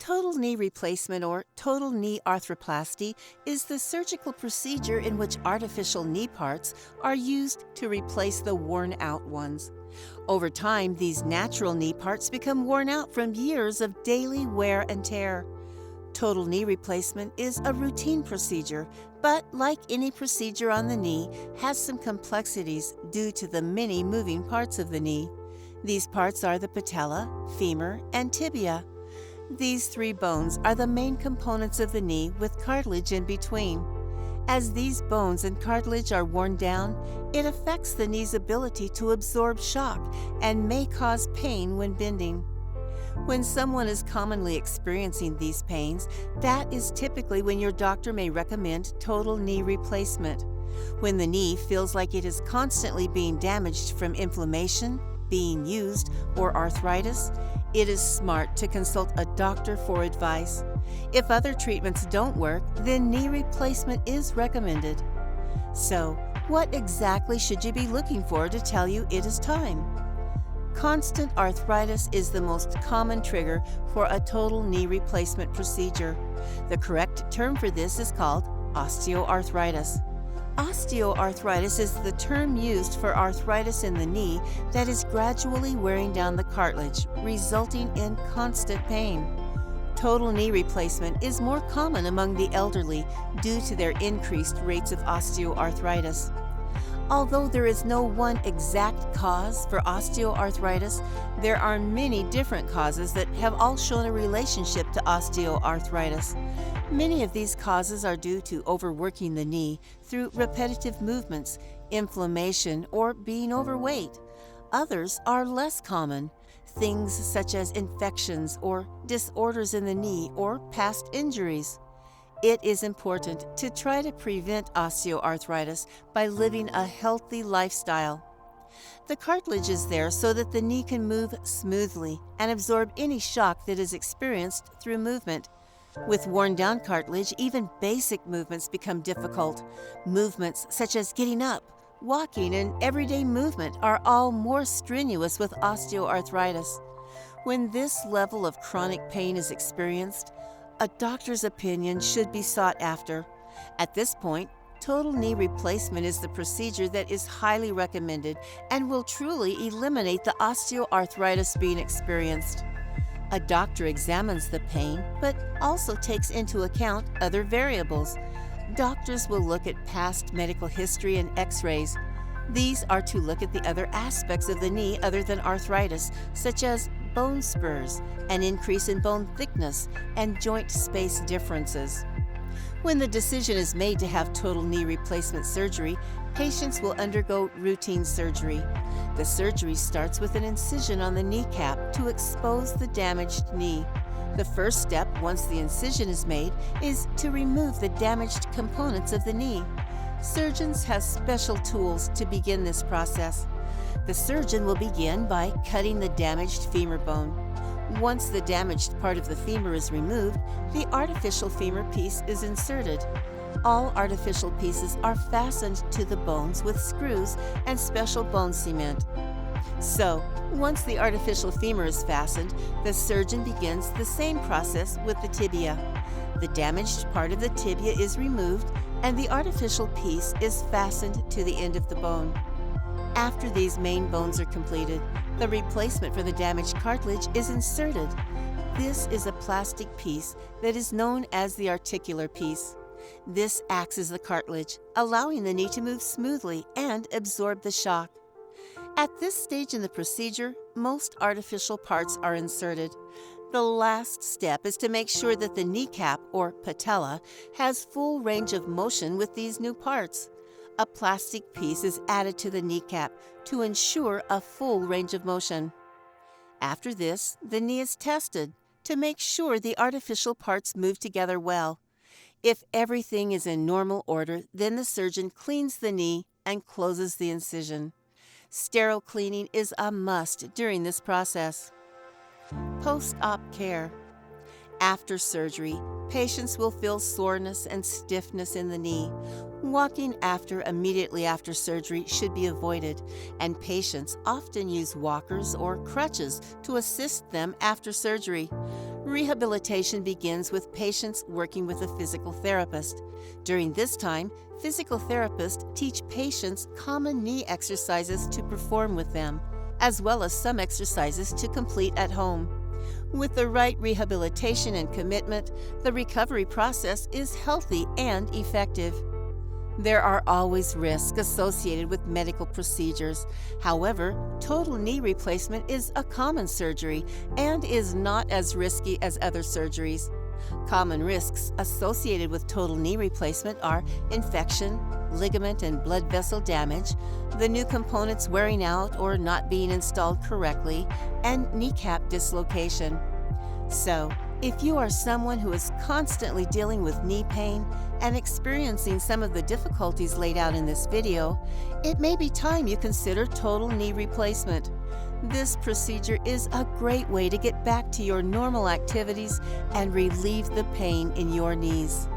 Total knee replacement or total knee arthroplasty is the surgical procedure in which artificial knee parts are used to replace the worn-out ones. Over time, these natural knee parts become worn out from years of daily wear and tear. Total knee replacement is a routine procedure, but like any procedure on the knee, has some complexities due to the many moving parts of the knee. These parts are the patella, femur, and tibia. These three bones are the main components of the knee with cartilage in between. As these bones and cartilage are worn down, it affects the knee's ability to absorb shock and may cause pain when bending. When someone is commonly experiencing these pains, that is typically when your doctor may recommend total knee replacement. When the knee feels like it is constantly being damaged from inflammation, being used, or arthritis, it is smart to consult a doctor for advice. If other treatments don't work, then knee replacement is recommended. So, what exactly should you be looking for to tell you it is time? Constant arthritis is the most common trigger for a total knee replacement procedure. The correct term for this is called osteoarthritis. Osteoarthritis is the term used for arthritis in the knee that is gradually wearing down the cartilage, resulting in constant pain. Total knee replacement is more common among the elderly due to their increased rates of osteoarthritis. Although there is no one exact cause for osteoarthritis, there are many different causes that have all shown a relationship to osteoarthritis. Many of these causes are due to overworking the knee through repetitive movements, inflammation, or being overweight. Others are less common, things such as infections or disorders in the knee or past injuries. It is important to try to prevent osteoarthritis by living a healthy lifestyle. The cartilage is there so that the knee can move smoothly and absorb any shock that is experienced through movement. With worn-down cartilage, even basic movements become difficult. Movements such as getting up, walking, and everyday movement are all more strenuous with osteoarthritis. When this level of chronic pain is experienced, a doctor's opinion should be sought after. At this point, total knee replacement is the procedure that is highly recommended and will truly eliminate the osteoarthritis being experienced. A doctor examines the pain, but also takes into account other variables. Doctors will look at past medical history and x-rays. These are to look at the other aspects of the knee other than arthritis, such as bone spurs, an increase in bone thickness, and joint space differences. When the decision is made to have total knee replacement surgery, patients will undergo routine surgery. The surgery starts with an incision on the kneecap to expose the damaged knee. The first step, once the incision is made, is to remove the damaged components of the knee. Surgeons have special tools to begin this process. The surgeon will begin by cutting the damaged femur bone. Once the damaged part of the femur is removed, the artificial femur piece is inserted. All artificial pieces are fastened to the bones with screws and special bone cement. So, once the artificial femur is fastened, the surgeon begins the same process with the tibia. The damaged part of the tibia is removed and the artificial piece is fastened to the end of the bone. After these main bones are completed, the replacement for the damaged cartilage is inserted. This is a plastic piece that is known as the articular piece. This acts as the cartilage, allowing the knee to move smoothly and absorb the shock. At this stage in the procedure, most artificial parts are inserted. The last step is to make sure that the kneecap, or patella, has full range of motion with these new parts. A plastic piece is added to the kneecap to ensure a full range of motion. After this, the knee is tested to make sure the artificial parts move together well. If everything is in normal order, then the surgeon cleans the knee and closes the incision. Sterile cleaning is a must during this process. Post-op care. After surgery, patients will feel soreness and stiffness in the knee. Walking immediately after surgery should be avoided, and patients often use walkers or crutches to assist them after surgery. Rehabilitation begins with patients working with a physical therapist. During this time, physical therapists teach patients common knee exercises to perform with them, as well as some exercises to complete at home. With the right rehabilitation and commitment, the recovery process is healthy and effective. There are always risks associated with medical procedures. However, total knee replacement is a common surgery and is not as risky as other surgeries. Common risks associated with total knee replacement are infection, ligament and blood vessel damage, the new components wearing out or not being installed correctly, and kneecap dislocation. So, if you are someone who is constantly dealing with knee pain and experiencing some of the difficulties laid out in this video, it may be time you consider total knee replacement. This procedure is a great way to get back to your normal activities and relieve the pain in your knees.